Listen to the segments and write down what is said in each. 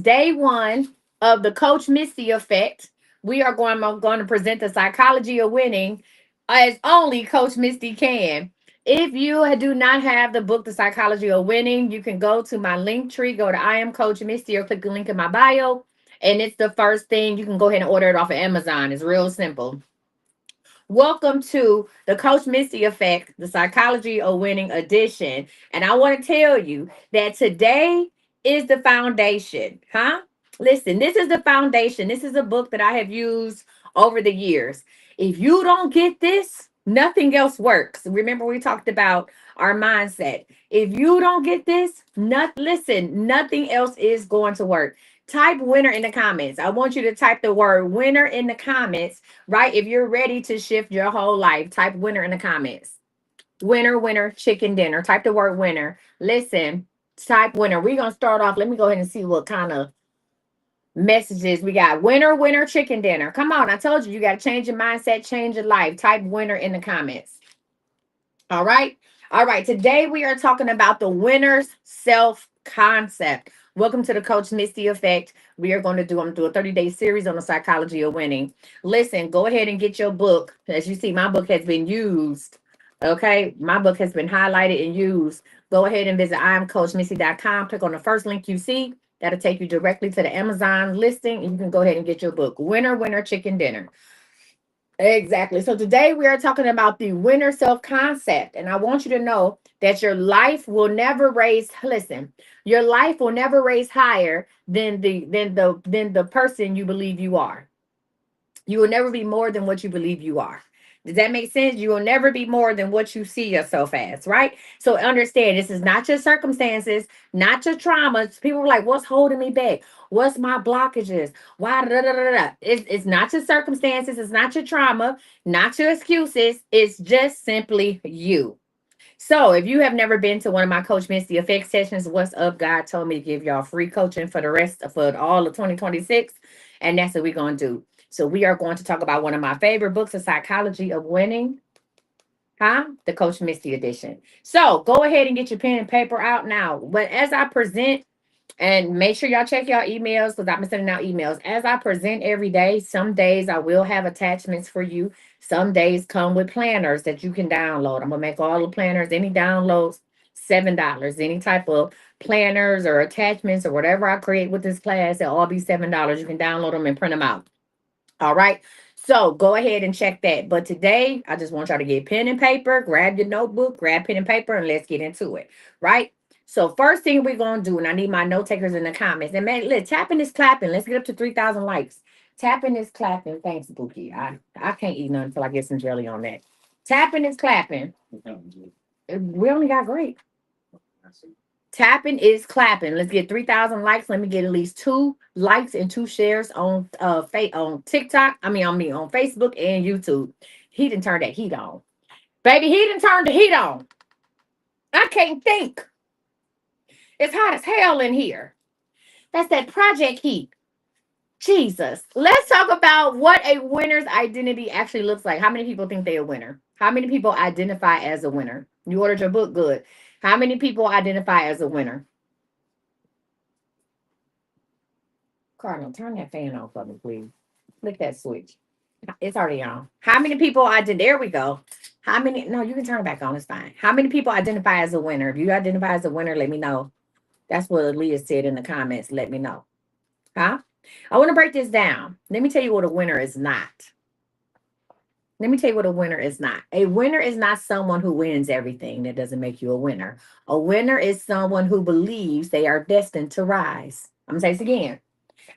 Day one of the Coach Misty Effect. I'm going to present the psychology of winning as only Coach Misty can. If you do not have the book, The Psychology of Winning, you can go to my link tree, go to I am Coach Misty, or click the link in my bio. And it's the first thing. You can go ahead and order it off of Amazon. It's real simple. Welcome to the Coach Misty Effect, the Psychology of Winning edition. And I want to tell you that today is the foundation, huh? Listen, this is the foundation. This is a book that I have used over the years. If you don't get this, nothing else works. Remember, we talked about our mindset. If you don't get this, listen, nothing else is going to work. Type winner in the comments. I want you to type the word winner in the comments, right? If you're ready to shift your whole life, type winner in the comments. Winner, winner, chicken dinner. Type the word winner. Listen, type winner. We're going to start off. Let me go ahead and see what kind of messages we got. Winner, winner, chicken dinner. Come on. I told you, you got to change your mindset, change your life. Type winner in the comments. All right. All right. Today we are talking about the winner's self concept. Welcome to the Coach Misty Effect. We are going to do, I'm going to do a 30-day series on the psychology of winning. Listen, go ahead and get your book. As you see, my book has been used. Okay. My book has been highlighted and used. Go ahead and visit imcoachmissy.com. Click on the first link you see. That'll take you directly to the Amazon listing, and you can go ahead and get your book. Winner, winner, chicken dinner. Exactly. So today we are talking about the winner self concept. And I want you to know that your life will never raise, listen, your life will never raise higher than the person you believe you are. You will never be more than what you believe you are. Does that make sense? You will never be more than what you see yourself as, right? So understand this is not your circumstances, not your traumas. People are like, what's holding me back? What's my blockages? Why? Da, da, da, da. It's not your circumstances, it's not your trauma, not your excuses. It's just simply you. So, if you have never been to one of my Coach Misty Effect sessions, what's up? God told me to give y'all free coaching for the rest of for all of 2026. And that's what we're going to do. So, we are going to talk about one of my favorite books, The Psychology of Winning, huh? The Coach Misty edition. So, go ahead and get your pen and paper out now. But as I present, and make sure y'all check y'all emails because I've been sending out emails. As I present every day, some days I will have attachments for you. Some days come with planners that you can download. I'm gonna make all the planners, any downloads, $7. Any type of planners or attachments or whatever I create with this class, they'll all be $7. You can download them and print them out. All right. So go ahead and check that. But today, I just want y'all to get pen and paper, grab your notebook, grab pen and paper, and let's get into it. Right. So first thing we're gonna do, and I need my note takers in the comments. And man, let's tapping is clapping. Let's get up to 3,000 likes. Tapping is clapping. Thanks, Bookie. I can't eat nothing until I get some jelly on that. Tapping is clapping. We only got great. Tapping is clapping. Let's get 3,000 likes. Let me get at least 2 likes and 2 shares on TikTok. On Facebook and YouTube. He didn't turn that heat on. Baby, he didn't turn the heat on. I can't think. It's hot as hell in here. That's that project heat. Jesus. Let's talk about what a winner's identity actually looks like. How many people think they're a winner? How many people identify as a winner? You ordered your book, good. How many people identify as a winner? Cardinal, turn that fan on for me, please. Flick that switch. It's already on. How many people there we go. How many? No, you can turn it back on. It's fine. How many people identify as a winner? If you identify as a winner, let me know. That's what Aaliyah said in the comments. Let me know. Huh? I want to break this down. Let me tell you what a winner is not. Let me tell you what a winner is not. A winner is not someone who wins everything. That doesn't make you a winner. A winner is someone who believes they are destined to rise. I'm going to say this again.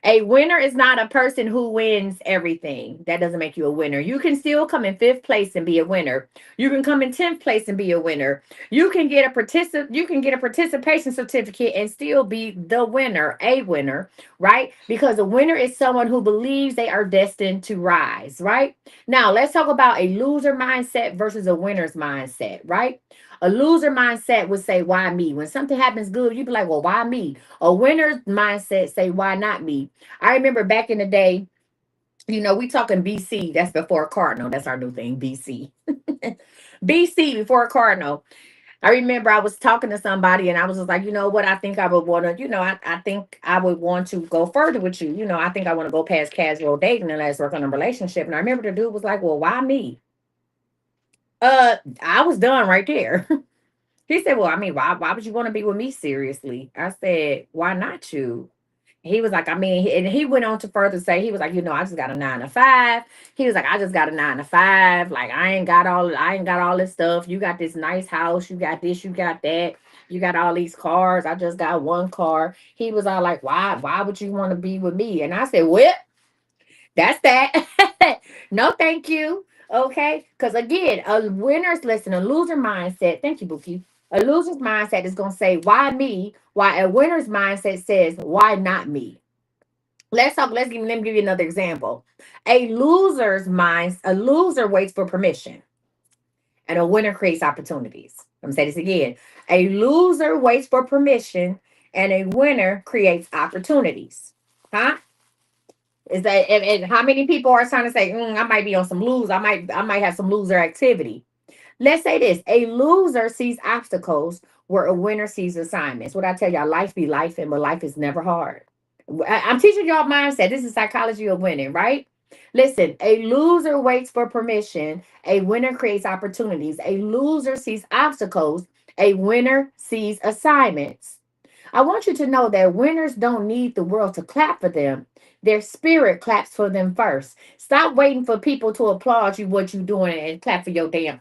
A winner is not a person who wins everything. That doesn't make you a winner. You can still come in 5th place and be a winner. You can come in 10th place and be a winner. You can get a participation certificate and still be the winner, a winner, right? Because a winner is someone who believes they are destined to rise, right? Now, let's talk about a loser mindset versus a winner's mindset, right? A loser mindset would say, why me? When something happens good, you'd be like, well, why me? A winner's mindset say, why not me? I remember back in the day, we talking BC. That's before Cardinal. That's our new thing, BC. BC before Cardinal. I remember I was talking to somebody and I was just like, you know what, I think I would want to, I think I would want to go further with you. I think I want to go past casual dating and let's work on a relationship. And I remember the dude was like, well, why me? I was done right there. He said, well, I mean, why would you want to be with me seriously? I said, why not you? He was like, I mean, and he went on to further say, he was like, I just got a 9 to 5. He was like, I just got a 9 to 5. Like, I ain't got all this stuff. You got this nice house. You got this, you got that. You got all these cars. I just got one car. He was all like, why would you want to be with me? And I said, well, that's that. No, thank you. Okay. Because again, a loser mindset. Thank you, Bookie. A loser's mindset is going to say, why me? Why a winner's mindset says, why not me? Let me give you another example. A loser waits for permission and a winner creates opportunities. I'm going to say this again. A loser waits for permission and a winner creates opportunities. Huh? Is that and how many people are trying to say, I might be on some lose, I might have some loser activity. Let's say this: a loser sees obstacles where a winner sees assignments. What I tell y'all, life be life, and but life is never hard. I'm teaching y'all mindset. This is psychology of winning, right? Listen, a loser waits for permission, a winner creates opportunities. A loser sees obstacles, a winner sees assignments. I want you to know that winners don't need the world to clap for them. Their spirit claps for them first. Stop waiting for people to applaud you what you're doing and clap for your damn.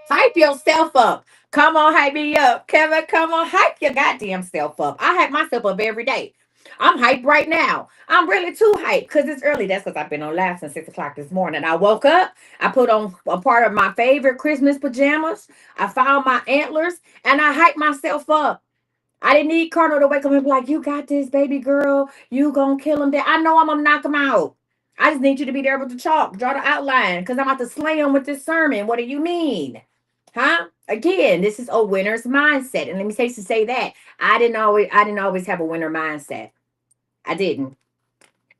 Hype yourself up. Come on, hype me up. Kevin, come on, hype your goddamn self up. I hype myself up every day. I'm hyped right now. I'm really too hyped because it's early. That's because I've been on live since 6 o'clock this morning. I woke up, I put on a part of my favorite Christmas pajamas, I found my antlers, and I hyped myself up. I didn't need Colonel to wake up and be like, you got this, baby girl. You gonna kill him. I know I'm gonna knock him out. I just need you to be there with the chalk, draw the outline, because I'm about to slay him with this sermon. What do you mean? Huh? Again, this is a winner's mindset. And let me say that. I didn't always have a winner mindset. I didn't.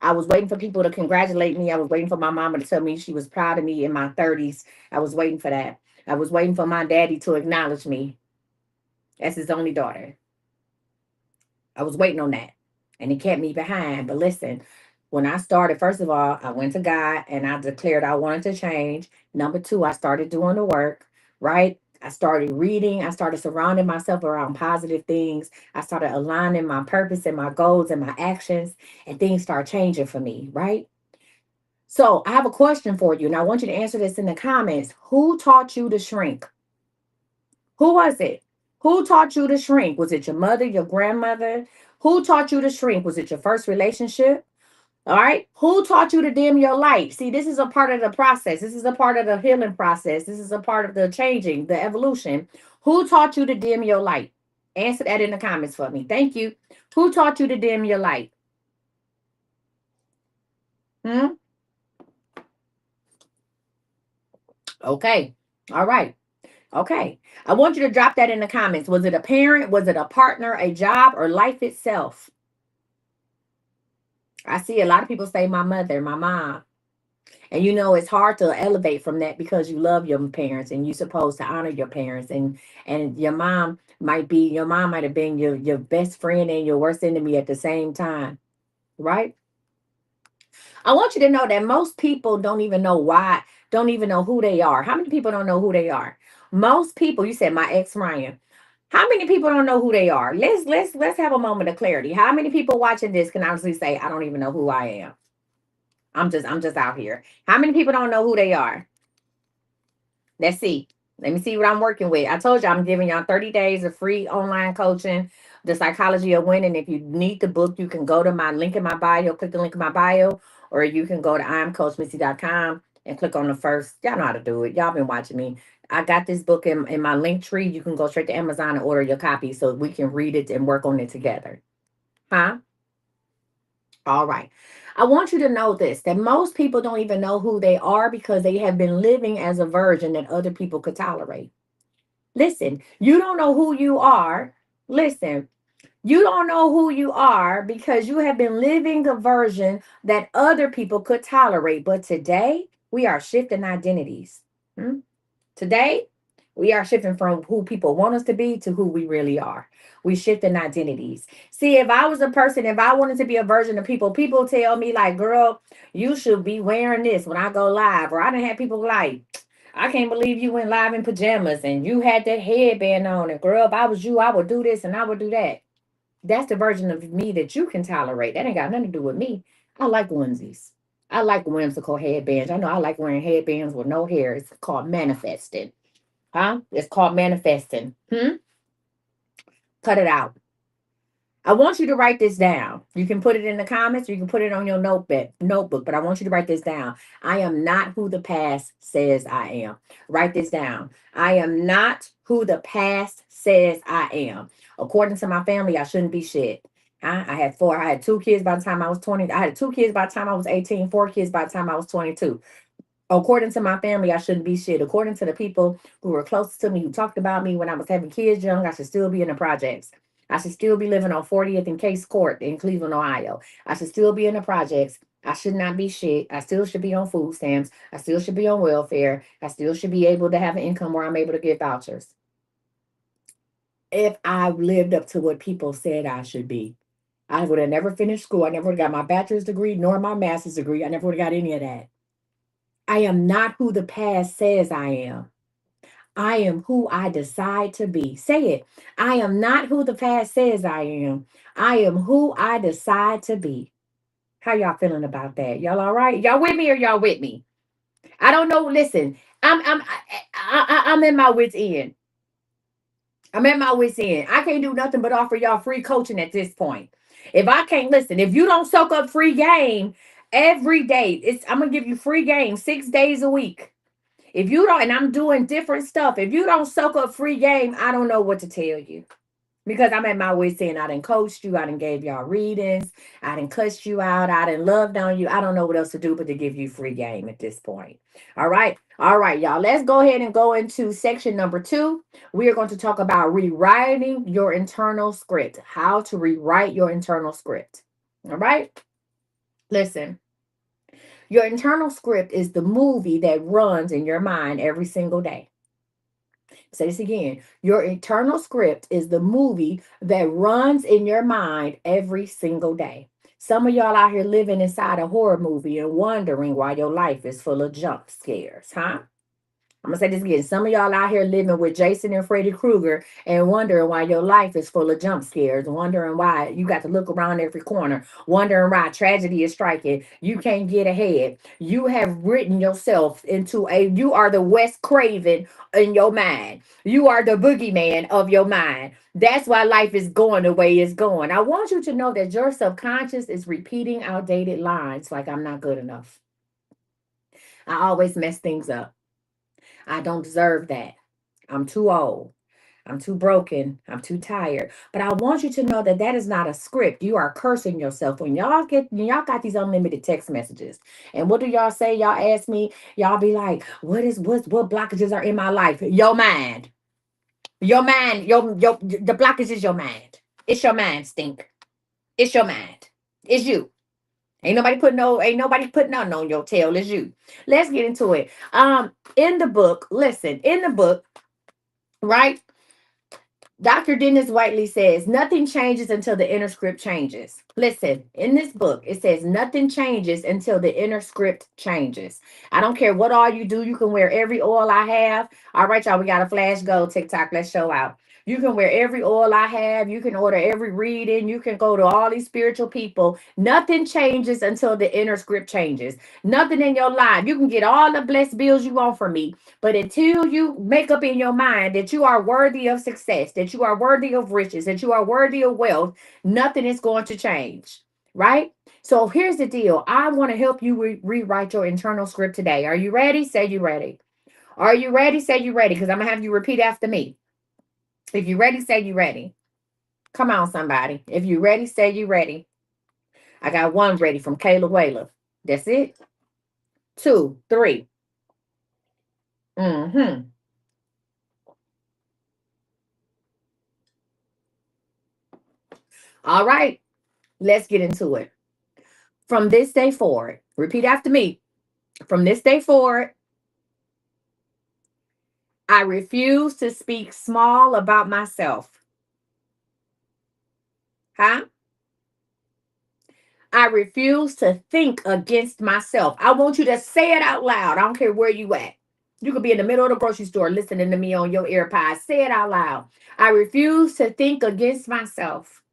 I was waiting for people to congratulate me. I was waiting for my mama to tell me she was proud of me in my 30s. I was waiting for that. I was waiting for my daddy to acknowledge me as his only daughter. I was waiting on that. And it kept me behind. But listen, when I started, first of all, I went to God and I declared I wanted to change. Number two, I started doing the work, right? I started reading. I started surrounding myself around positive things. I started aligning my purpose and my goals and my actions, and things start changing for me, right? So I have a question for you, and I want you to answer this in the comments. Who taught you to shrink? Who was it? Who taught you to shrink? Was it your mother, your grandmother? Who taught you to shrink? Was it your first relationship? All right. Who taught you to dim your light? See, this is a part of the process. This is a part of the healing process. This is a part of the changing, the evolution. Who taught you to dim your light? Answer that in the comments for me. Thank you. Who taught you to dim your light? Hmm? Okay. All right. Okay. I want you to drop that in the comments. Was it a parent? Was it a partner, a job, or life itself? I see a lot of people say my mother, my mom. And it's hard to elevate from that because you love your parents and you're supposed to honor your parents. And your mom might have been your best friend and your worst enemy at the same time. Right? I want you to know that most people don't even know why, don't even know who they are. How many people don't know who they are? Most people, you said my ex Ryan. How many people don't know who they are? Let's have a moment of clarity. How many people watching this can honestly say, I don't even know who I am? I'm just out here. How many people don't know who they are? Let's see. Let me see what I'm working with. I told you I'm giving y'all 30 days of free online coaching, the psychology of winning. If you need the book, you can go to my link in my bio, click the link in my bio, or you can go to imcoachmissy.com and click on the first. Y'all know how to do it. Y'all been watching me. I got this book in my link tree. You can go straight to Amazon and order your copy so we can read it and work on it together. Huh? All right. I want you to know this, that most people don't even know who they are because they have been living as a version that other people could tolerate. Listen, you don't know who you are. Listen, you don't know who you are because you have been living a version that other people could tolerate. But today, we are shifting identities. Hmm? Today, We are shifting from who people want us to be to who we really are. We shift in identities. See, if I was a person, if I wanted to be a version of people, people tell me like, girl, you should be wearing this when I go live. Or I done had people like, I can't believe you went live in pajamas and you had that headband on. And girl, if I was you, I would do this and I would do that. That's the version of me that you can tolerate. That ain't got nothing to do with me. I like onesies. I like whimsical headbands. I know I like wearing headbands with no hair. It's called manifesting. Huh? It's called manifesting. Cut it out. I want you to write this down. You can put it in the comments, or you can put it on your notebook, but I want you to write this down. I am not who the past says I am. Write this down. I am not who the past says I am. According to my family, I shouldn't be shit. I had four. I had two kids by the time I was 20. I had two kids by the time I was 18, four kids by the time I was 22. According to my family, I shouldn't be shit. According to the people who were closest to me, who talked about me when I was having kids young, I should still be in the projects. I should still be living on 40th and Case Court in Cleveland, Ohio. I should still be in the projects. I should not be shit. I still should be on food stamps. I still should be on welfare. I still should be able to have an income where I'm able to get vouchers. If I lived up to what people said I should be, I would have never finished school. I never would have got my bachelor's degree nor my master's degree. I never would have got any of that. I am not who the past says I am. I am who I decide to be. Say it. I am not who the past says I am. I am who I decide to be. How y'all feeling about that? Y'all all right? Y'all with me or y'all with me? I don't know. Listen, I'm in my wits end. I'm at my wits end. I can't do nothing but offer y'all free coaching at this point. If I can't listen, if you don't soak up free game every day, I'm gonna give you free game 6 days a week. If you don't, and I'm doing different stuff, if you don't soak up free game, I don't know what to tell you. Because I'm at my wit's end. I done coached you. I done gave y'all readings. I done cussed you out. I done loved on you. I don't know what else to do but to give you free game at this point. All right. All right, y'all. Let's go ahead and go into section number 2. We are going to talk about rewriting your internal script. How to rewrite your internal script. All right. Listen. Your internal script is the movie that runs in your mind every single day. Say this again. Your internal script is the movie that runs in your mind every single day. Some of y'all out here living inside a horror movie and wondering why your life is full of jump scares, huh? I'm gonna say this again. Some of y'all out here living with Jason and Freddy Krueger and wondering why your life is full of jump scares, wondering why you got to look around every corner, wondering why tragedy is striking. You can't get ahead. You have written yourself into you are the Wes Craven in your mind. You are the boogeyman of your mind. That's why life is going the way it's going. I want you to know that your subconscious is repeating outdated lines like I'm not good enough. I always mess things up. I don't deserve that. I'm too old. I'm too broken. I'm too tired. But I want you to know that that is not a script. You are cursing yourself when y'all got these unlimited text messages. And what do y'all say? Y'all ask me. Y'all be like, what blockages are in my life? Your mind. Your mind. Your the blockage is your mind. It's your mind, stink. It's your mind. It's you. Ain't nobody putting nothing on your tail. It's you. Let's get into it. In the book, listen, in the book, right? Dr. Dennis Whiteley says nothing changes until the inner script changes. Listen, in this book, it says nothing changes until the inner script changes. I don't care what all you do. You can wear every oil I have. All right, y'all, we got a flash go TikTok. Let's show out. You can wear every oil I have. You can order every reading. You can go to all these spiritual people. Nothing changes until the inner script changes. Nothing in your life. You can get all the blessed bills you want from me. But until you make up in your mind that you are worthy of success, that you are worthy of riches, that you are worthy of wealth, nothing is going to change. Right? So here's the deal. I want to help you rewrite your internal script today. Are you ready? Say you ready. Are you ready? Say you ready. Because I'm going to have you repeat after me. If you're ready, say you ready. Come on, somebody. If you're ready, say you ready. I got one ready from Kayla Whaler. That's it. 2, 3. Mm-hmm. All right. Let's get into it. From this day forward, repeat after me. From this day forward, I refuse to speak small about myself. Huh? I refuse to think against myself. I want you to say it out loud. I don't care where you at. You could be in the middle of the grocery store listening to me on your AirPods. Say it out loud. I refuse to think against myself.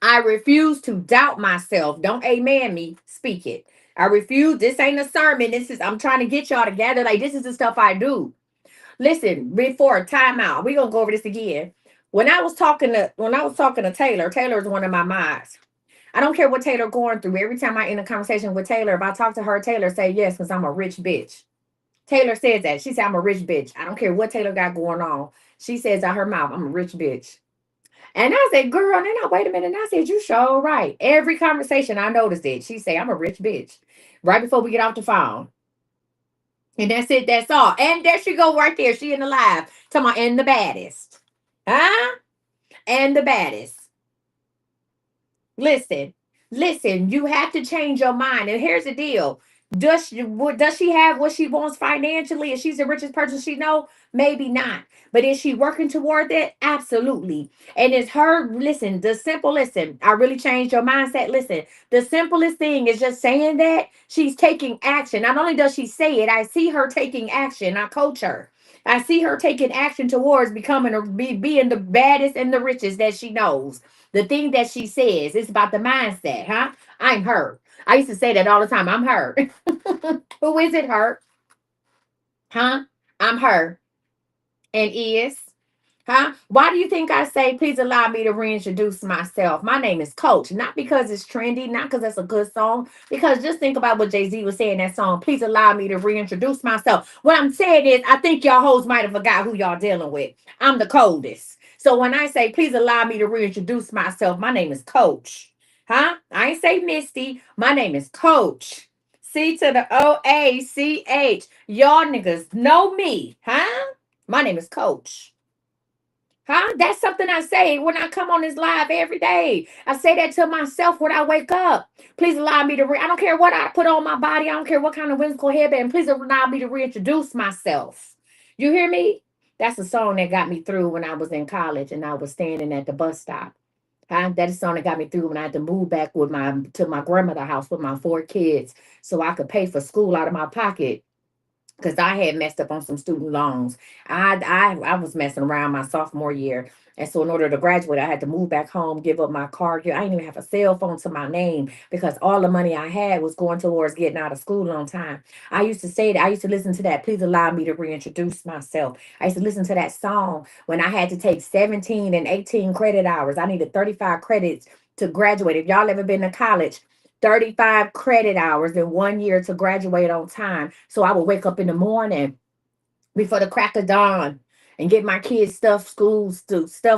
I refuse to doubt myself. Don't amen me. Speak it. I refuse. This ain't a sermon. I'm trying to get y'all together. Like, this is the stuff I do. Listen, before a timeout, we're gonna go over this again. When I was talking to Taylor, Taylor is one of my mods. I don't care what Taylor going through. Every time I end a conversation with Taylor, if I talk to her, Taylor say yes, because I'm a rich bitch. Taylor says that. She said I'm a rich bitch. I don't care what Taylor got going on. She says out her mouth, I'm a rich bitch. And I said, girl, and then I wait a minute. And I said, you sure right. Every conversation I noticed it. She say, I'm a rich bitch. Right before we get off the phone. And that's it. That's all. And there she go right there. She in the live. Talking about and the baddest. Huh? And the baddest. Listen, listen, you have to change your mind. And here's the deal. Does she have what she wants financially? Is she's the richest person she know? Maybe not. But is she working toward that? Absolutely. And it's her, listen, listen, I really changed your mindset. Listen, the simplest thing is just saying that she's taking action. Not only does she say it, I see her taking action. I coach her. I see her taking action towards being the baddest and the richest that she knows. The thing that she says, it's about the mindset, huh? I'm her. I used to say that all the time. I'm her. Who is it, her? Huh? I'm her. And is. Huh? Why do you think I say, please allow me to reintroduce myself? My name is Coach. Not because it's trendy, not because that's a good song, because just think about what Jay-Z was saying in that song. Please allow me to reintroduce myself. What I'm saying is, I think y'all hoes might have forgot who y'all dealing with. I'm the coldest. So when I say, please allow me to reintroduce myself, my name is Coach. Huh? I ain't say Misty. My name is Coach. C to the OACH. Y'all niggas know me. Huh? My name is Coach. Huh? That's something I say when I come on this live every day. I say that to myself when I wake up. Please allow me to I don't care what I put on my body. I don't care what kind of whimsical headband. Please allow me to reintroduce myself. You hear me? That's a song that got me through when I was in college and I was standing at the bus stop. Huh? That is the song that got me through when I had to move back to my grandmother's house with my 4 kids so I could pay for school out of my pocket because I had messed up on some student loans. I was messing around my sophomore year. And so in order to graduate, I had to move back home, give up my car. I didn't even have a cell phone to my name because all the money I had was going towards getting out of school on time. I used to say that. I used to listen to that. Please allow me to reintroduce myself. I used to listen to that song when I had to take 17 and 18 credit hours. I needed 35 credits to graduate. If y'all ever been to college, 35 credit hours in 1 year to graduate on time. So I would wake up in the morning before the crack of dawn and get my kids stuff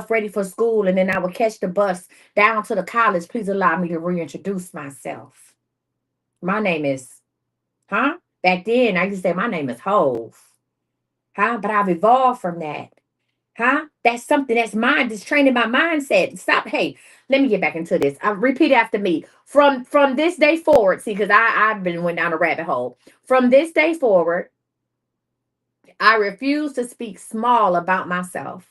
ready for school. And then I would catch the bus down to the college. Please allow me to reintroduce myself. My name is, huh? Back then, I used to say my name is Hove. Huh? But I've evolved from that. Huh? That's something that's mine. That's training my mindset. Stop. Hey, let me get back into this. I repeat after me. From this day forward, see, because I've been went down a rabbit hole. From this day forward, I refuse to speak small about myself.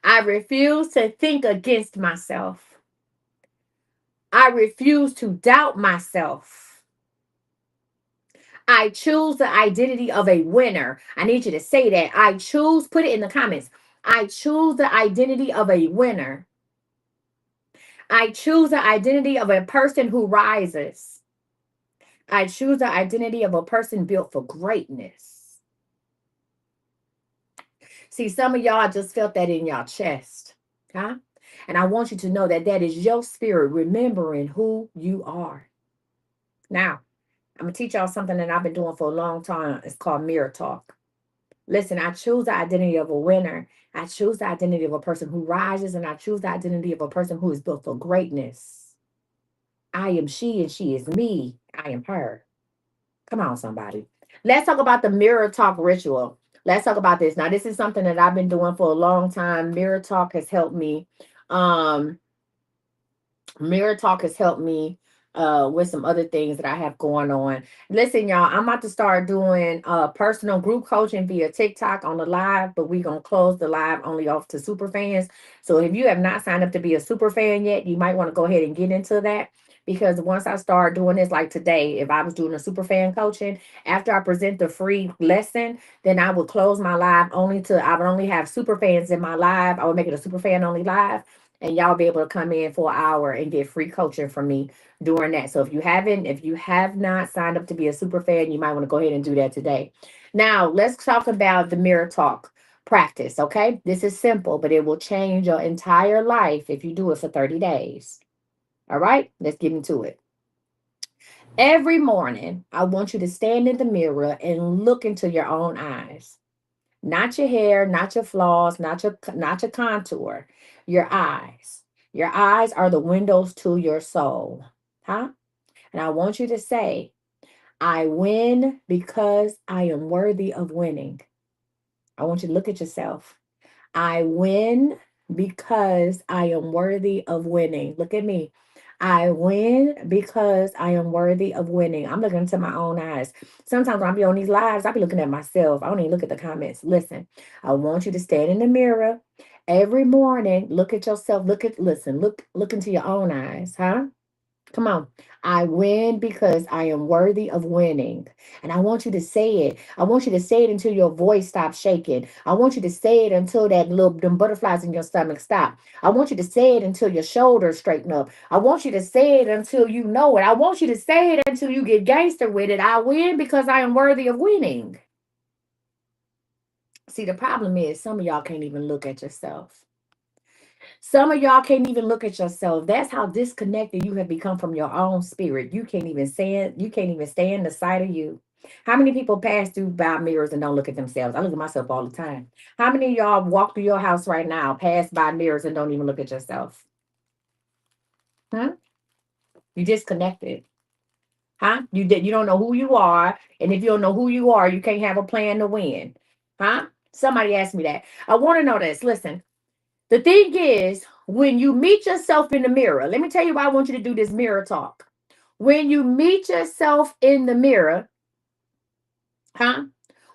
I refuse to think against myself. I refuse to doubt myself. I choose the identity of a winner. I need you to say that. I choose, put it in the comments. I choose the identity of a winner. I choose the identity of a person who rises. I choose the identity of a person built for greatness. See, some of y'all just felt that in your chest, huh? And I want you to know that that is your spirit remembering who you are. Now, I'm going to teach y'all something that I've been doing for a long time. It's called mirror talk. Listen, I choose the identity of a winner. I choose the identity of a person who rises, and I choose the identity of a person who is built for greatness. I am she and she is me. I am her. Come on, somebody. Let's talk about the mirror talk ritual. Let's talk about this. Now, this is something that I've been doing for a long time. Mirror talk has helped me. Um, mirror talk has helped me with some other things that I have going on. Listen, y'all, I'm about to start doing personal group coaching via TikTok on the live, but we're gonna close the live only off to super fans. So if you have not signed up to be a super fan yet, you might want to go ahead and get into that. Because once I start doing this, like today, if I was doing a super fan coaching, after I present the free lesson, then I would close my live only to, I would only have super fans in my live. I would make it a super fan only live, and y'all be able to come in for an hour and get free coaching from me during that. So if you have not signed up to be a super fan, you might want to go ahead and do that today. Now, let's talk about the mirror talk practice, okay? This is simple, but it will change your entire life if you do it for 30 days. All right? Let's get into it. Every morning, I want you to stand in the mirror and look into your own eyes. Not your hair, not your flaws, not your contour, your eyes. Your eyes are the windows to your soul. Huh? And I want you to say, I win because I am worthy of winning. I want you to look at yourself. I win because I am worthy of winning. Look at me. I win because I am worthy of winning. I'm looking into my own eyes. Sometimes when I be on these lives, I be looking at myself. I don't even look at the comments. Listen, I want you to stand in the mirror every morning. Look at yourself. Look into your own eyes, huh? Come on. I win because I am worthy of winning. And I want you to say it. I want you to say it until your voice stops shaking. I want you to say it until that little them butterflies in your stomach stop. I want you to say it until your shoulders straighten up. I want you to say it until you know it. I want you to say it until you get gangster with it. I win because I am worthy of winning. See, the problem is some of y'all can't even look at yourself. Some of y'all can't even look at yourself. That's how disconnected you have become from your own spirit. You can't even stand the sight of you. How many people pass through by mirrors and don't look at themselves? I look at myself all the time. How many of y'all walk through your house right now, pass by mirrors and don't even look at yourself? Huh? You disconnected. Huh? You don't know who you are. And if you don't know who you are, you can't have a plan to win. Huh? Somebody asked me that. I want to know this. Listen. The thing is, when you meet yourself in the mirror, let me tell you why I want you to do this mirror talk. When you meet yourself in the mirror, huh?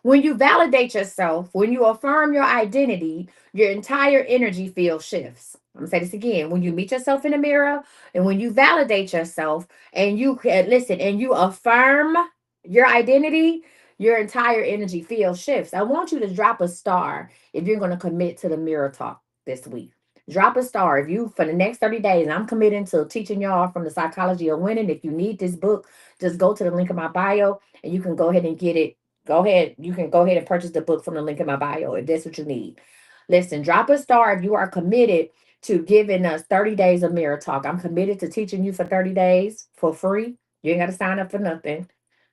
When you validate yourself, when you affirm your identity, your entire energy field shifts. I'm gonna say this again. When you meet yourself in the mirror and when you validate yourself and you listen and you affirm your identity, your entire energy field shifts. I want you to drop a star if you're going to commit to the mirror talk this week. Drop a star if you for the next 30 days. I'm committing to teaching y'all from the psychology of winning. If you need this book, just go to the link in my bio and you can go ahead and get it. Go ahead. You can go ahead and purchase the book from the link in my bio if that's what you need. Listen, drop a star if you are committed to giving us 30 days of mirror talk. I'm committed to teaching you for 30 days for free. You ain't got to sign up for nothing.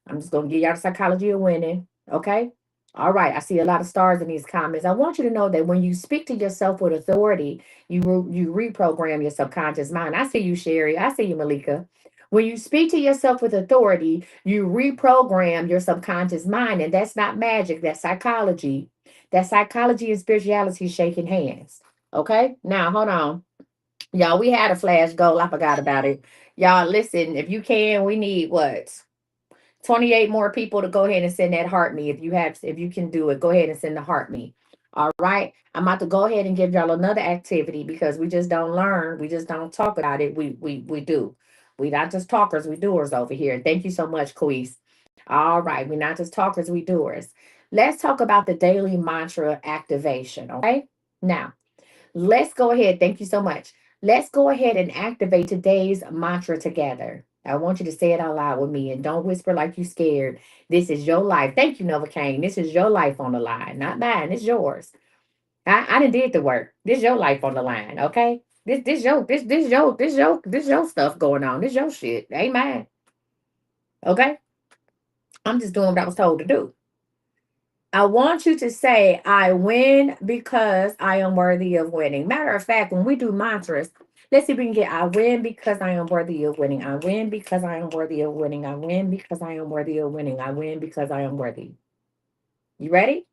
I'm just going to give y'all the psychology of winning. Okay. All right. I see a lot of stars in these comments. I want you to know that when you speak to yourself with authority, you reprogram your subconscious mind. I see you, Sherry. I see you, Malika. When you speak to yourself with authority, you reprogram your subconscious mind. And that's not magic, that's psychology. That psychology and spirituality shaking hands. Okay. Now, hold on. Y'all, we had a flash goal. I forgot about it. Y'all, listen, if you can, we need what? 28 more people to go ahead and send that heart me. If you can do it, go ahead and send the heart me. All right. I'm about to go ahead and give y'all another activity because we just don't learn. We just don't talk about it. We do. We not just talkers, we doers over here. Thank you so much, Queese. All right. We're not just talkers, we doers. Let's talk about the daily mantra activation. Okay. Now, let's go ahead. Thank you so much. Let's go ahead and activate today's mantra together. I want you to say it out loud with me and don't whisper like you scared. This is your life. Thank you, Novocaine. This is your life on the line, not mine. It's yours. I done did the work. This your life on the line, okay? This your stuff going on. This your shit. Ain't mine. Okay? I'm just doing what I was told to do. I want you to say, I win because I am worthy of winning. Matter of fact, when we do mantras, let's see if we can get I win because I am worthy of winning. I win because I am worthy of winning. I win because I am worthy of winning. I win because I am worthy. You ready?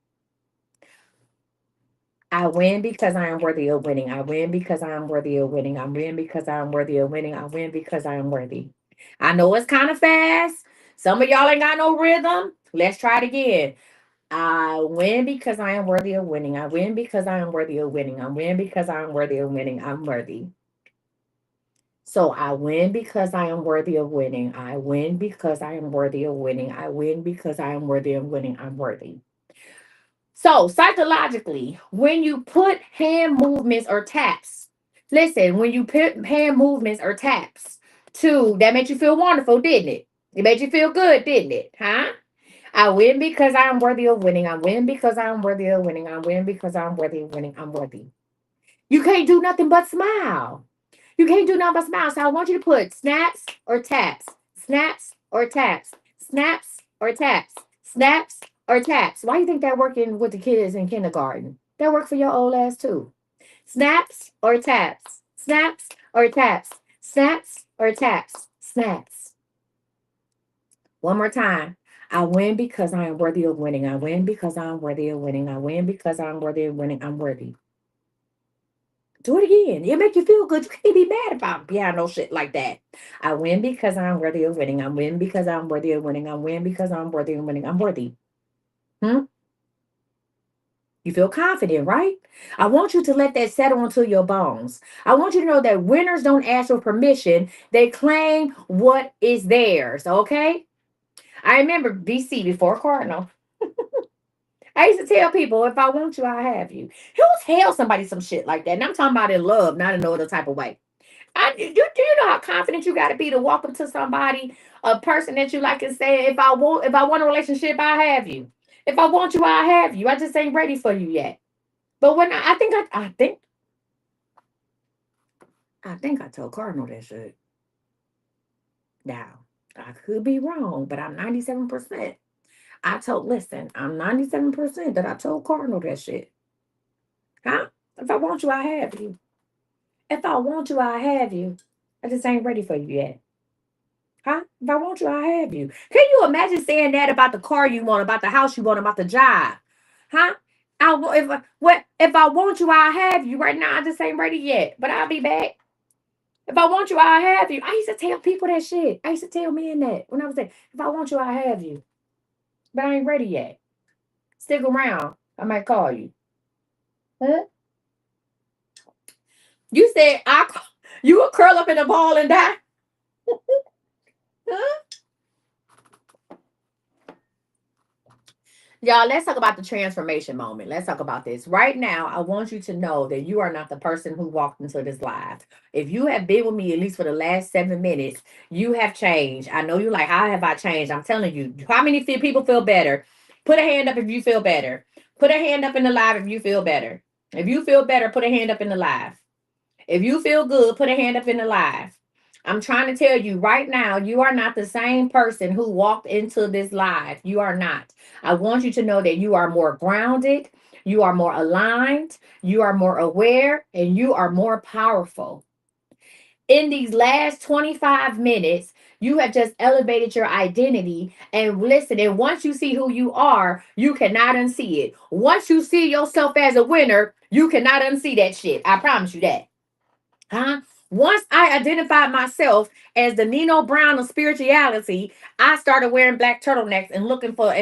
I win because I am worthy of winning. I win because I am worthy of winning. I win because I am worthy of winning. I win because I am worthy. I know it's kind of fast. Some of y'all ain't got no rhythm. Let's try it again. I win because I am worthy of winning. I win because I am worthy of winning. I win because I am worthy of winning. I'm worthy. So I win because I am worthy of winning. I win because I am worthy of winning. I win because I am worthy of winning. I'm worthy. So psychologically, when you put hand movements or taps, listen, when you put hand movements or taps to, that made you feel wonderful, didn't it? It made you feel good, didn't it? Huh? I win because I am worthy of winning. I win because I am worthy of winning. I win because I am worthy of winning. I'm worthy. You can't do nothing but smile. You can't do nothing but smile. So I want you to put snaps or taps, snaps or taps, snaps or taps, snaps or taps. Why do you think that working with the kids in kindergarten? That work for your old ass too. Snaps or taps, snaps or taps, snaps or taps, snaps. One more time. I win because I am worthy of winning. I win because I'm worthy of winning. I win because I'm worthy of winning. I'm worthy. Do it again. It make you feel good. You can't be mad about piano shit like that. I win because I'm worthy of winning. I win because I'm worthy of winning. I win because I'm worthy of winning. I'm worthy. Hmm? You feel confident, right? I want you to let that settle into your bones. I want you to know that winners don't ask for permission. They claim what is theirs. Okay? I remember BC before Cardinal. I used to tell people, if I want you, I have you. Who tell somebody some shit like that? And I'm talking about in love, not in no other type of way. Do you know how confident you got to be to walk up to somebody, a person that you like, and say, if I want a relationship, I have you. If I want you, I have you. I just ain't ready for you yet. But when I think I told Cardinal that shit. Now I could be wrong, but I'm 97%. Listen, I'm 97% that I told Cardinal that shit. Huh? If I want you, I have you. If I want you, I have you. I just ain't ready for you yet. Huh? If I want you, I have you. Can you imagine saying that about the car you want, about the house you want, about the job? Huh? If I want you, I have you. Right now, I just ain't ready yet, but I'll be back. If I want you, I have you. I used to tell people that shit. I used to tell men that when I was there. If I want you, I have you, but I ain't ready yet. Stick around. I might call you. Huh? You said you will curl up in a ball and die. Huh? Y'all, let's talk about the transformation moment. Let's talk about this. Right now, I want you to know that you are not the person who walked into this live. If you have been with me at least for the last 7 minutes, you have changed. I know you're like, how have I changed? I'm telling you, how many people feel better? Put a hand up if you feel better. Put a hand up in the live if you feel better. If you feel better, put a hand up in the live. If you feel good, put a hand up in the live. I'm trying to tell you right now, you are not the same person who walked into this live. You are not. I want you to know that you are more grounded, you are more aligned, you are more aware, and you are more powerful. In these last 25 minutes, you have just elevated your identity. And listen, and once you see who you are, you cannot unsee it. Once you see yourself as a winner, you cannot unsee that shit. I promise you that. Huh? Once I identified myself as the Nino Brown of spirituality, I started wearing black turtlenecks and looking for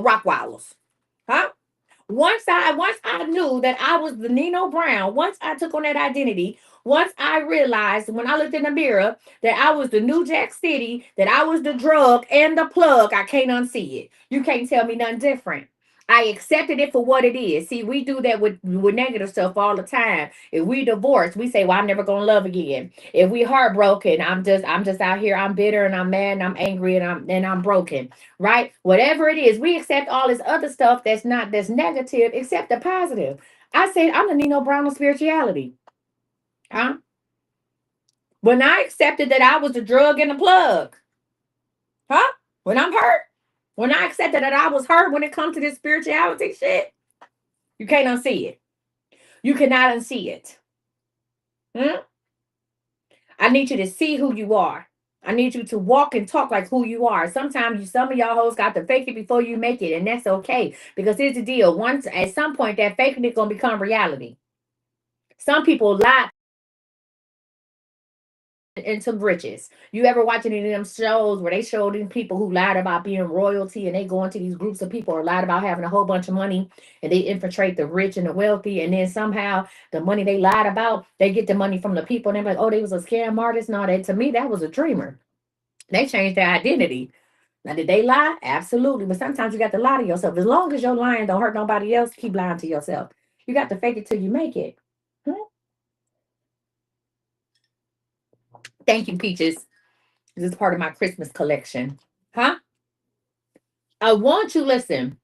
Rockwilds. Huh? Once I knew that I was the Nino Brown, once I took on that identity, once I realized when I looked in the mirror that I was the New Jack City, that I was the drug and the plug, I can't unsee it. You can't tell me nothing different. I accepted it for what it is. See, we do that with negative stuff all the time. If we divorce, we say, "Well, I'm never gonna love again." If we heartbroken, I'm just out here. I'm bitter and I'm mad and I'm angry and I'm broken. Right? Whatever it is, we accept all this other stuff that's negative, except the positive. I said, I'm the Nino Brown of spirituality. Huh? When I accepted that I was the drug and the plug, huh? When I'm hurt, when I accepted that I was hurt when it comes to this spirituality shit, you can't unsee it. You cannot unsee it. Hmm? I need you to see who you are. I need you to walk and talk like who you are. Sometimes some of y'all hoes got to fake it before you make it, and that's okay. Because here's the deal: once at some point that faking it gonna become reality. Some people lie into riches. You ever watch any of them shows where they show these people who lied about being royalty and they go into these groups of people or lied about having a whole bunch of money and they infiltrate the rich and the wealthy, and then somehow the money they lied about, they get the money from the people and they're like, oh, they was a scam artist. No, that to me, that was a dreamer. They changed their identity. Now, did they lie? Absolutely. But sometimes you got to lie to yourself. As long as your lying don't hurt nobody else, keep lying to yourself. You got to fake it till you make it. Hmm? Thank you, Peaches. This is part of my Christmas collection. Huh? I want you, listen,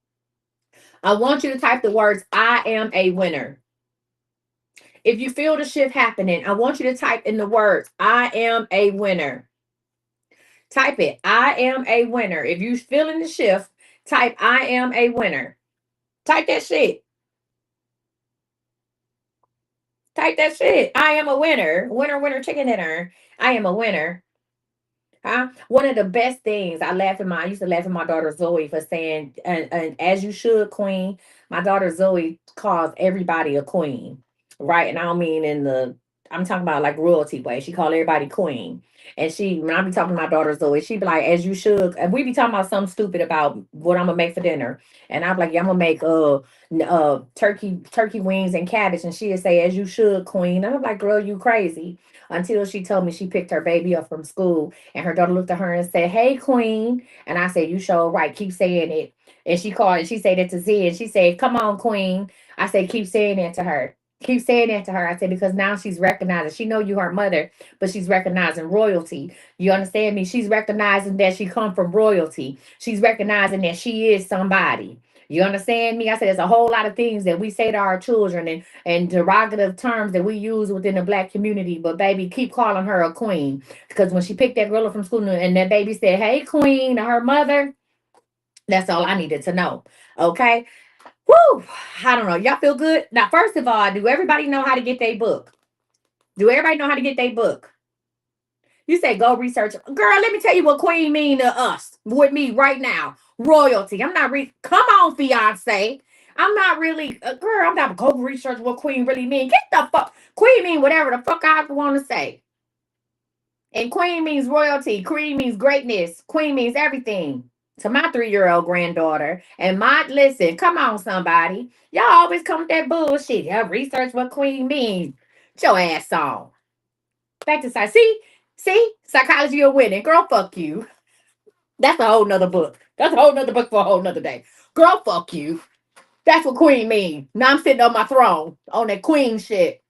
I want you to type the words, I am a winner. If you feel the shift happening, I want you to type in the words, I am a winner. Type it, I am a winner. If you're feeling the shift, type, I am a winner. Type that shit. Type that shit. I am a winner. Winner, winner, chicken dinner. I am a winner. Huh? One of the best things I used to laugh at my daughter Zoe for saying, and as you should, queen. My daughter Zoe calls everybody a queen, right? And I don't mean I'm talking about like royalty way. She called everybody queen. And when I be talking to my daughter Zoe, she be like, as you should. And we be talking about something stupid about what I'm gonna make for dinner. And I'm like, yeah, I'm gonna make turkey wings and cabbage. And she'd say, as you should, queen. And I'm like, girl, you crazy. Until she told me she picked her baby up from school and her daughter looked at her and said, hey, queen. And I said, you sure right. Keep saying it. And she called and she said it to Z. And she said, come on, queen. I said, keep saying that to her. Keep saying that to her. I said, because now she's recognizing. She know you her mother, but she's recognizing royalty. You understand me? She's recognizing that she come from royalty. She's recognizing that she is somebody. You understand me? I said there's a whole lot of things that we say to our children and derogative terms that we use within the black community. But baby, keep calling her a queen. Because when she picked that girl up from school and that baby said, hey, queen, to her mother, that's all I needed to know. Okay. Woo. I don't know. Y'all feel good? Now, first of all, do everybody know how to get their book? Do everybody know how to get their book? You say go research. Girl, let me tell you what queen mean to us with me right now. Royalty. I'm not come on, fiance. I'm not really girl, I'm not go research what queen really mean. Get the fuck. Queen mean whatever the fuck I want to say. And queen means royalty. Queen means greatness. Queen means everything. To my 3-year-old granddaughter. And listen, come on, somebody. Y'all always come with that bullshit. Y'all research what queen means. Get your ass on. Back to side. See, psychology of winning. Girl, fuck you. That's a whole nother book. That's a whole nother book for a whole nother day. Girl, fuck you. That's what queen mean. Now I'm sitting on my throne on that queen shit.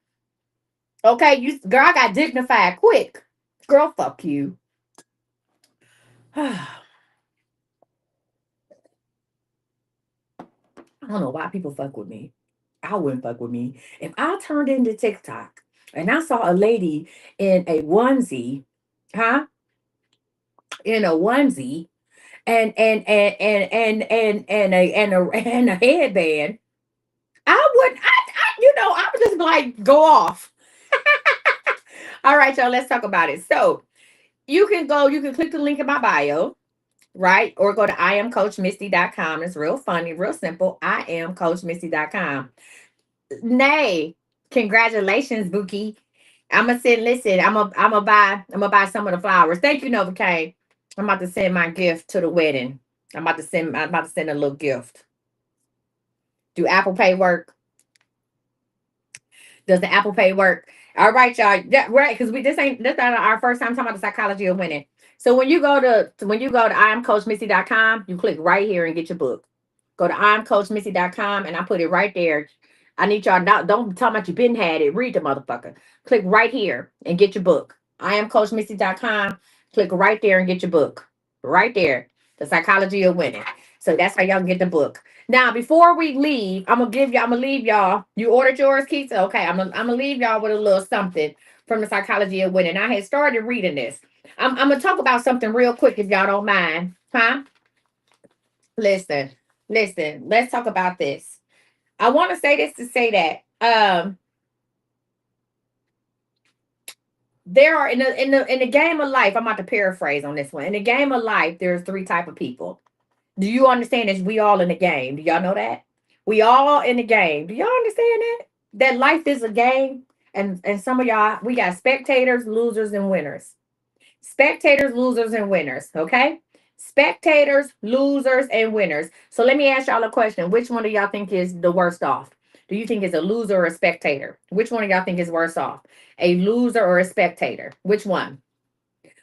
Okay, girl, I got dignified quick. Girl, fuck you. I don't know why people fuck with me. I wouldn't fuck with me. If I turned into TikTok and I saw a lady in a onesie, huh? In a onesie and a headband, I would I would just like go off. All right, y'all, let's talk about it. So you can click the link in my bio, right? Or go to iamcoachmisty.com. It's real funny, real simple. iamcoachmisty.com. Nay, congratulations, Bookie. I'ma send listen, I'm gonna buy some of the flowers. Thank you, Nova K. I'm about to send my gift to the wedding. I'm about to send a little gift. Do Apple Pay work? Does the Apple Pay work? All right, y'all. Yeah, right, because this not our first time talking about the psychology of winning. So when you go to IamCoachMissy.com, you click right here and get your book. Go to IamCoachMissy.com and I put it right there. I need y'all don't talk about you been had it. Read the motherfucker. Click right here and get your book. IamCoachMissy.com. Click right there and get your book. Right there. The psychology of winning. So that's how y'all can get the book. Now, before we leave, I'm gonna leave y'all. You ordered yours, Keith? Okay, I'm gonna leave y'all with a little something from the psychology of winning. I had started reading this. I'm gonna talk about something real quick if y'all don't mind. Huh? Listen, listen, let's talk about this. I want to say this to say that there are in the game of life, I'm about to paraphrase on this one. In the game of life, there's 3 type of people. Do you understand this? We all in the game. Do y'all know that? We all in the game. Do y'all understand that? That life is a game. And some of y'all, we got spectators, losers, and winners. Spectators, losers, and winners. Okay. Spectators, losers, and winners. So let me ask y'all a question. Which one of y'all think is the worst off? Do you think it's a loser or a spectator? Which one of y'all think is worse off? A loser or a spectator? Which one?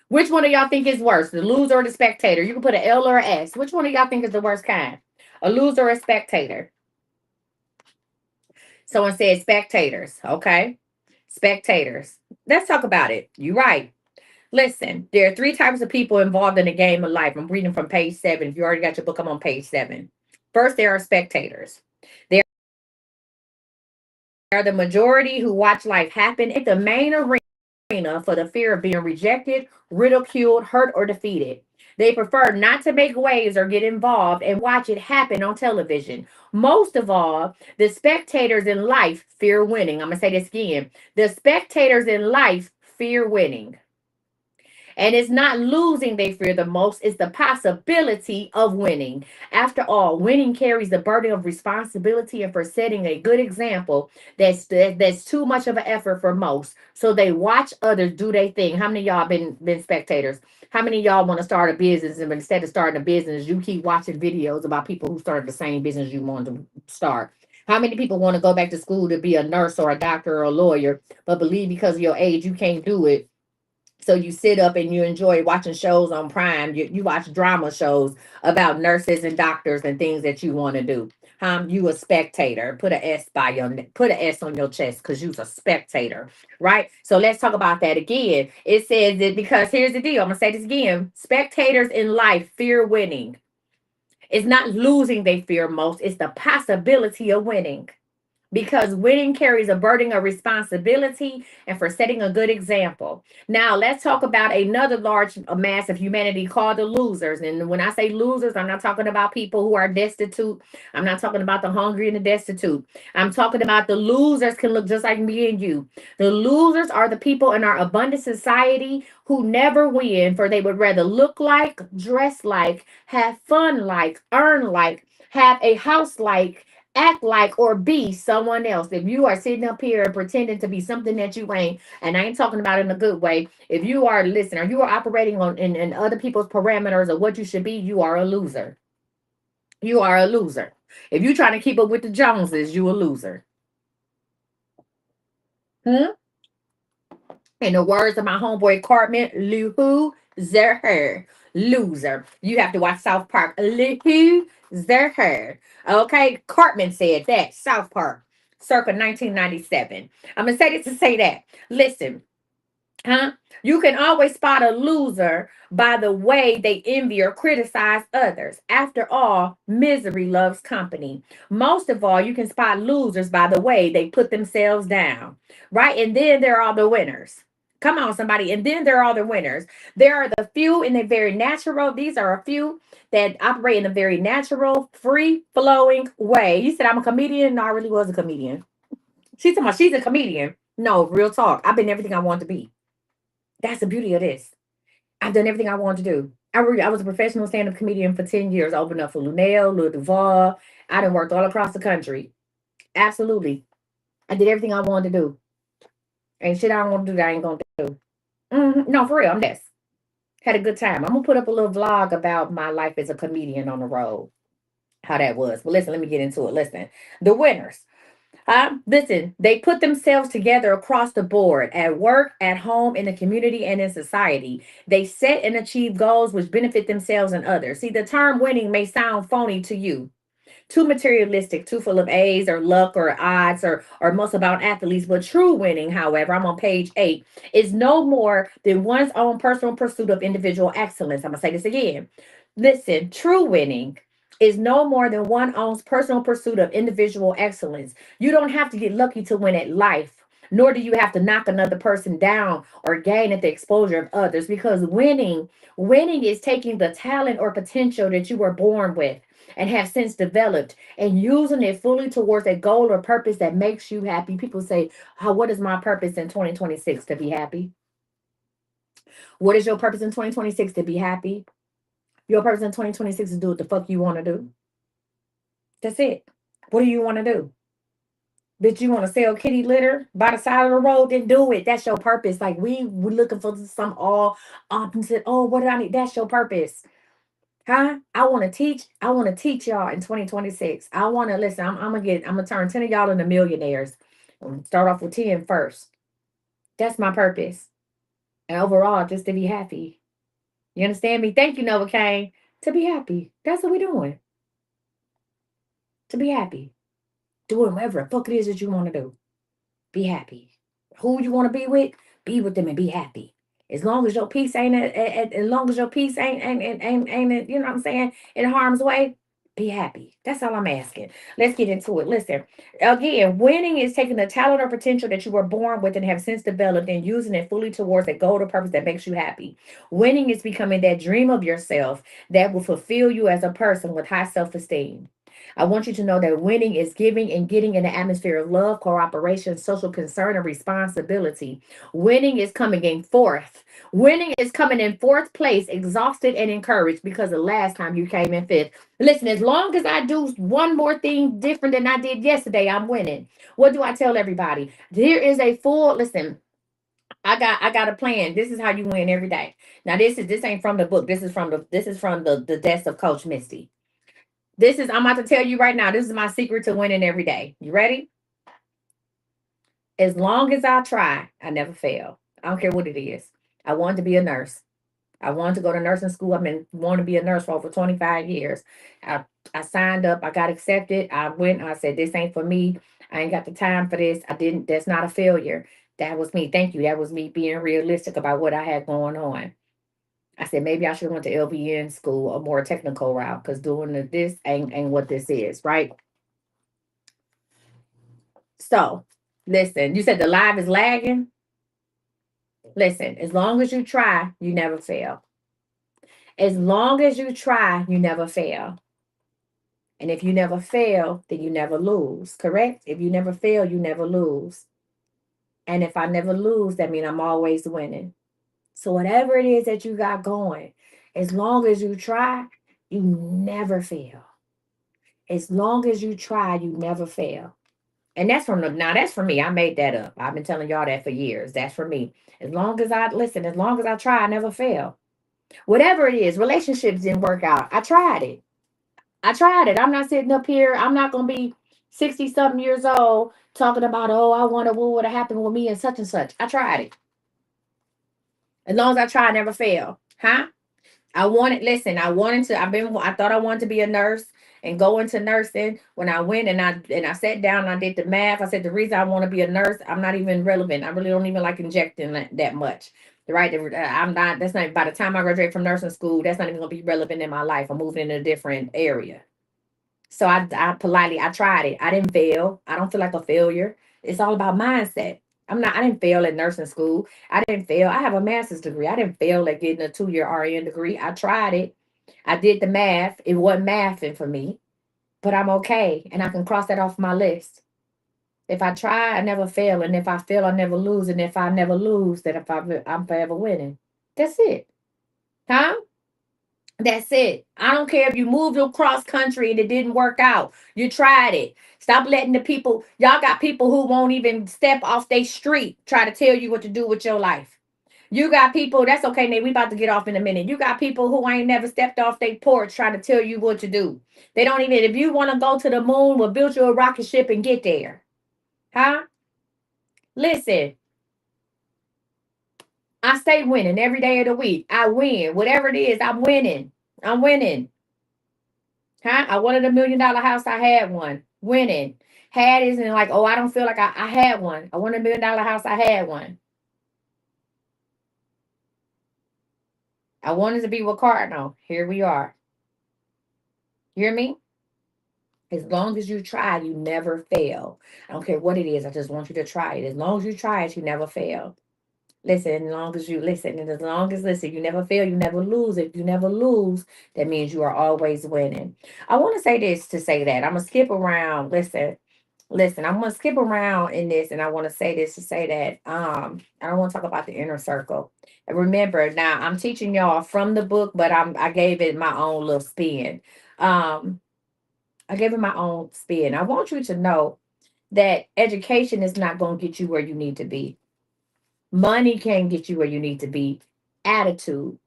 Which one of y'all think is worse? The loser or the spectator? You can put an L or an S. Which one of y'all think is the worst kind? A loser or a spectator? Someone said spectators. Okay. Spectators. Let's talk about it. You're right. Listen, there are three types of people involved in the game of life. I'm reading from page 7. If you already got your book, I'm on page 7. First, there are spectators. They are the majority who watch life happen at the main arena for the fear of being rejected, ridiculed, hurt, or defeated. They prefer not to make waves or get involved and watch it happen on television. Most of all, the spectators in life fear winning. I'm going to say this again. The spectators in life fear winning. And it's not losing they fear the most, it's the possibility of winning. After all, winning carries the burden of responsibility and for setting a good example that's too much of an effort for most. So they watch others do their thing. How many of y'all been spectators? How many of y'all want to start a business and instead of starting a business, you keep watching videos about people who started the same business you want to start? How many people want to go back to school to be a nurse or a doctor or a lawyer, but believe because of your age you can't do it, so you sit up and you enjoy watching shows on Prime. You watch drama shows about nurses and doctors and things that you want to do. You a spectator. Put an S by your put an S on your chest because you's a spectator, right? So let's talk about that again. It says that because here's the deal. I'm gonna say this again. Spectators in life fear winning. It's not losing they fear most. It's the possibility of winning because winning carries a burden of responsibility and for setting a good example. Now, let's talk about another large mass of humanity called the losers. And when I say losers, I'm not talking about people who are destitute. I'm not talking about the hungry and the destitute. I'm talking about the losers can look just like me and you. The losers are the people in our abundant society who never win, for they would rather look like, dress like, have fun like, earn like, have a house like, act like, or be someone else. If you are sitting up here and pretending to be something that you ain't, and I ain't talking about in a good way, if you are listening, or you are operating on in other people's parameters of what you should be, you are a loser. You are a loser. If you're trying to keep up with the Joneses, you a loser. Hmm? In the words of my homeboy Cartman, loser. Loser. You have to watch South Park. Loser. Okay, Cartman said that. South Park, circa 1997. I'm gonna say this to say that. Listen, huh? You can always spot a loser by the way they envy or criticize others. After all, misery loves company. Most of all, you can spot losers by the way they put themselves down, right? And then there are the winners. Come on, somebody. And then there are the winners. There are the few in a very natural, these are a few that operate in a very natural, free flowing way. You said, I'm a comedian. No, I really was a comedian. She's talking about she's a comedian. No, real talk. I've been everything I want to be. That's the beauty of this. I've done everything I wanted to do. I was a professional stand-up comedian for 10 years. I opened up for Lunel, Lil Duval. I done worked all across the country. Absolutely. I did everything I wanted to do. Ain't shit I don't want to do that I ain't gonna do. No, for real, I'm this. Had a good time. I'm gonna put up a little vlog about my life as a comedian on the road. How that was. But listen, let me get into it. Listen, the winners. Listen, they put themselves together across the board at work, at home, in the community, and in society. They set and achieve goals which benefit themselves and others. See, the term winning may sound phony to you, too materialistic, too full of A's or luck or odds or most about athletes. But true winning, however, I'm on page 8, is no more than one's own personal pursuit of individual excellence. I'm gonna say this again. Listen, true winning is no more than one own's personal pursuit of individual excellence. You don't have to get lucky to win at life. Nor do you have to knock another person down or gain at the exposure of others, because winning is taking the talent or potential that you were born with and have since developed and using it fully towards a goal or purpose that makes you happy. People say, what is my purpose in 2026? To be happy. What is your purpose in 2026? To be happy. Your purpose in 2026 is do what the fuck you want to do. That's it. What do you want to do? Bitch, you want to sell kitty litter by the side of the road? Then do it. That's your purpose. Like we looking for some all opposite. Oh, what do I need? That's your purpose. Huh? I want to teach. I want to teach y'all in 2026. I want to listen. I'm gonna turn 10 of y'all into millionaires. I'm gonna start off with 10 first. That's my purpose. And overall, just to be happy. You understand me? Thank you, Nova Kane. To be happy. That's what we're doing. To be happy. Doing whatever the fuck it is that you want to do. Be happy. Who you want to be with them and be happy. As long as your peace ain't as long as your peace ain't you know what I'm saying, in harm's way, be happy. That's all I'm asking. Let's get into it. Listen, again, winning is taking the talent or potential that you were born with and have since developed and using it fully towards a goal or purpose that makes you happy. Winning is becoming that dream of yourself that will fulfill you as a person with high self-esteem. I want you to know that winning is giving and getting in an atmosphere of love, cooperation, social concern, and responsibility. Winning is coming in fourth. Winning is coming in fourth place, exhausted and encouraged because the last time you came in fifth. Listen, as long as I do one more thing different than I did yesterday, I'm winning. What do I tell everybody? Here is a full listen. I got a plan. This is how you win every day. Now this ain't from the book. This is from the desk of Coach Misty. I'm about to tell you right now. This is my secret to winning every day. You ready? As long as I try, I never fail. I don't care what it is. I wanted to be a nurse. I wanted to go to nursing school. I've been wanting to be a nurse for over 25 years. I, I signed up. I got accepted. I went. I said, this ain't for me. I ain't got the time for this. I didn't. That's not a failure. That was me. Thank you. That was me being realistic about what I had going on. I said maybe I should have went to LVN school, a more technical route, because doing this ain't what this is, right? So, listen, you said the live is lagging. Listen, as long as you try, you never fail. As long as you try, you never fail. And if you never fail, then you never lose, correct? If you never fail, you never lose. And if I never lose, that means I'm always winning. So, whatever it is that you got going, as long as you try, you never fail. As long as you try, you never fail. And that's for me. I made that up. I've been telling y'all that for years. That's for me. As long as I try, I never fail. Whatever it is, relationships didn't work out. I tried it. I tried it. I'm not sitting up here. I'm not gonna be 60 something years old talking about, oh, I wonder what would have happened with me and such and such. I tried it. As long as I try, I never fail. Huh? I thought I wanted to be a nurse and go into nursing. When I went and I sat down and I did the math, I said the reason I want to be a nurse, I'm not even relevant. I really don't even like injecting that much. Right. I'm not, that's not, by the time I graduate from nursing school, that's not even gonna be relevant in my life. I'm moving in a different area. So I tried it. I didn't fail. I don't feel like a failure. It's all about mindset. I didn't fail at nursing school. I didn't fail. I have a master's degree. I didn't fail at getting a 2-year RN degree. I tried it. I did the math. It wasn't mathing for me, but I'm okay. And I can cross that off my list. If I try, I never fail. And if I fail, I never lose. And if I never lose, then I'm forever winning. That's it. Huh? That's it. I don't care if you moved across country and it didn't work out. You tried it. Stop letting the people, y'all got people who won't even step off their street try to tell you what to do with your life. You got people, that's okay, Nate. We about to get off in a minute. You got people who ain't never stepped off their porch trying to tell you what to do. They don't even, if you want to go to the moon, we'll build you a rocket ship and get there. Huh? Listen, I stay winning every day of the week. I win. Whatever it is, I'm winning. I'm winning. Huh? I wanted $1 million house. I had one. Winning. Had isn't like, oh, I don't feel like I had one. I wanted $1 million house. I had one. I wanted to be with Cardinal. Here we are. You hear me? As long as you try, you never fail. I don't care what it is. I just want you to try it. As long as you try it, you never fail. Listen, as long as you listen, and as long as listen, you never fail, you never lose. If you never lose, that means you are always winning. I want to say this to say that. I'm gonna skip around. Listen, I'm gonna skip around in this, and I want to say this to say that I don't want to talk about the inner circle. And remember, now I'm teaching y'all from the book, but I gave it my own little spin. Um, I gave it my own spin. I want you to know. that education is not going to get you where you need to be. Money can't get you where you need to be. Attitude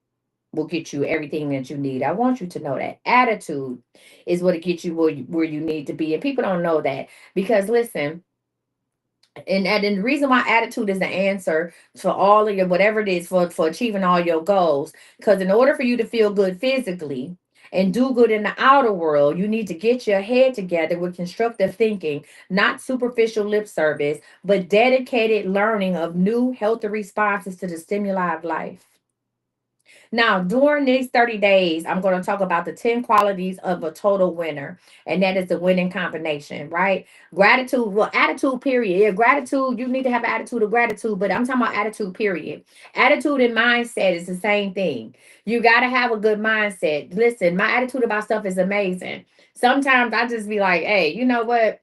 will get you everything that you need. I want you to know that attitude is what it gets you where you need to be. And people don't know that because listen, and the reason why attitude is the answer for all of your whatever it is for achieving all your goals. Because in order for you to feel good physically and do good in the outer world, you need to get your head together with constructive thinking, not superficial lip service, but dedicated learning of new healthy responses to the stimuli of life. Now, during these 30 days, I'm going to talk about the 10 qualities of a total winner, and that is the winning combination, right? Gratitude, well, attitude, period. Yeah, gratitude, you need to have an attitude of gratitude, but I'm talking about attitude, period. Attitude and mindset is the same thing. You got to have a good mindset. Listen, my attitude about stuff is amazing. Sometimes I just be like, hey, you know what?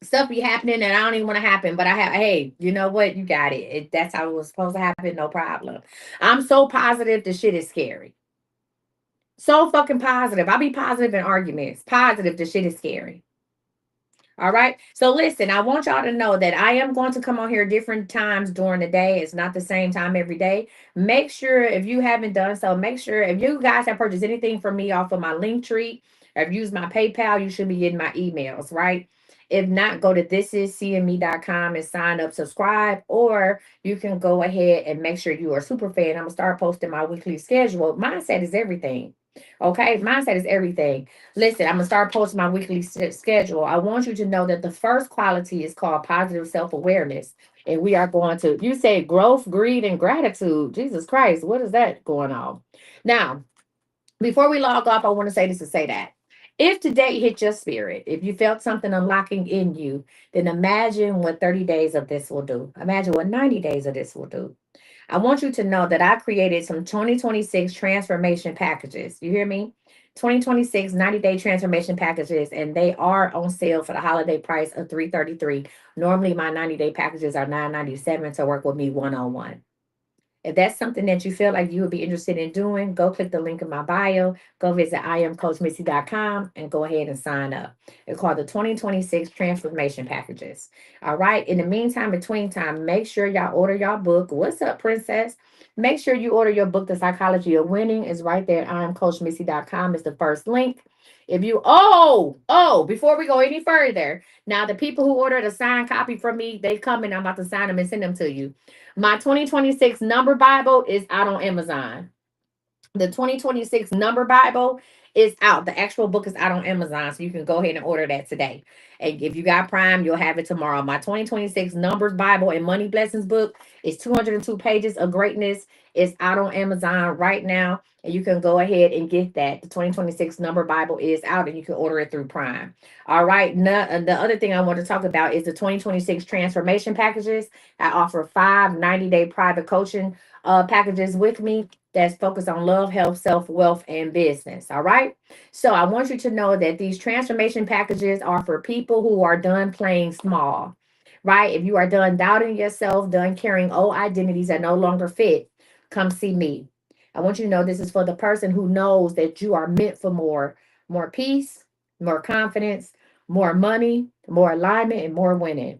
Stuff be happening and I don't even want to happen, but I have, hey, you know what? You got it. That's how it was supposed to happen. No problem. I'm so positive the shit is scary. So fucking positive. I'll be positive in arguments. Positive the shit is scary. All right. So listen, I want y'all to know that I am going to come on here different times during the day. It's not the same time every day. Make sure if you haven't done so, make sure if you guys have purchased anything from me off of my link tree, or if you use my PayPal, you should be getting my emails, right? If not, go to thisiscme.com and sign up, subscribe, or you can go ahead and make sure you are a super fan. I'm gonna start posting my weekly schedule. Mindset is everything. Okay, mindset is everything. Listen, I'm gonna start posting my weekly schedule. I want you to know that the first quality is called positive self-awareness. And we are going to, you say growth, greed, and gratitude. Jesus Christ, what is that going on? Now, before we log off, I want to say this to say that. If today hit your spirit, if you felt something unlocking in you, then imagine what 30 days of this will do. Imagine what 90 days of this will do. I want you to know that I created some 2026 transformation packages. You hear me? 2026 90-day transformation packages, and they are on sale for the holiday price of $333. Normally, my 90-day packages are $997 to work with me one-on-one. If that's something that you feel like you would be interested in doing, go click the link in my bio, go visit iamcoachmissy.com and go ahead and sign up. It's called the 2026 Transformation Packages. All right. In the meantime, between time, make sure y'all order y'all book. What's up, princess? Make sure you order your book, The Psychology of Winning. Is right there at iamcoachmissy.com. It's the first link. If you, before we go any further, now the people who ordered a signed copy from me, they come and I'm about to sign them and send them to you. My 2026 number Bible is out on Amazon. The 2026 number Bible is out. The actual book is out on Amazon. So you can go ahead and order that today. And if you got Prime, you'll have it tomorrow. My 2026 numbers Bible and money blessings book is 202 pages of greatness. It's out on Amazon right now. And you can go ahead and get that. The 2026 number Bible is out and you can order it through Prime. All right. Now, the other thing I want to talk about is the 2026 transformation packages. I offer 5 90-day private coaching packages with me that's focused on love, health, self, wealth, and business. All right. So I want you to know that these transformation packages are for people who are done playing small, right? If you are done doubting yourself, done carrying old identities that no longer fit, come see me. I want you to know this is for the person who knows that you are meant for more peace, more confidence, more money, more alignment, and more winning.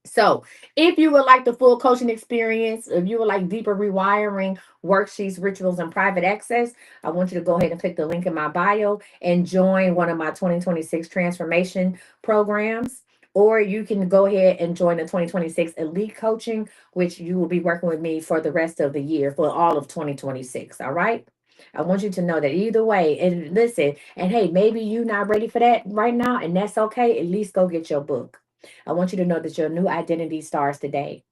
So, if you would like the full coaching experience, if you would like deeper rewiring, worksheets, rituals, and private access, I want you to go ahead and click the link in my bio and join one of my 2026 transformation programs. Or you can go ahead and join the 2026 Elite Coaching, which you will be working with me for the rest of the year, for all of 2026. All right. I want you to know that either way, and listen, and hey, maybe you're not ready for that right now, and that's okay. At least go get your book. I want you to know that your new identity starts today.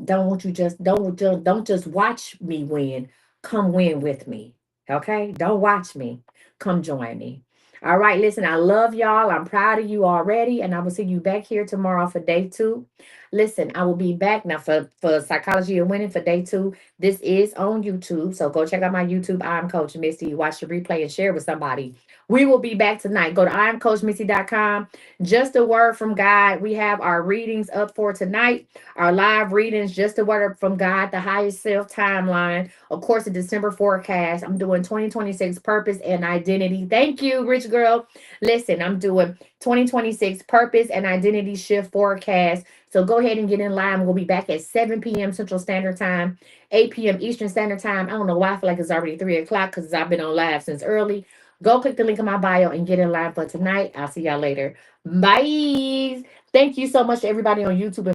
Don't just watch me win. Come win with me. Okay? Don't watch me. Come join me. All right, listen, I love y'all. I'm proud of you already, and I will see you back here tomorrow for day two. Listen, I will be back now for Psychology of Winning for day two. This is on YouTube, so go check out my YouTube. I'm Coach Missy. Watch the replay and share with somebody. We will be back tonight. Go to imcoachmissy.com. Just a word from God. We have our readings up for tonight. Our live readings, just a word from God, the highest self timeline. Of course, the December forecast. I'm doing 2026 purpose and identity. Thank you, rich girl. Listen, I'm doing 2026 Purpose and Identity Shift Forecast. So go ahead and get in line. We'll be back at 7 p.m. Central Standard Time, 8 p.m. Eastern Standard Time. I don't know why I feel like it's already 3 o'clock because I've been on live since early. Go click the link in my bio and get in line for tonight. I'll see y'all later. Bye. Thank you so much to everybody on YouTube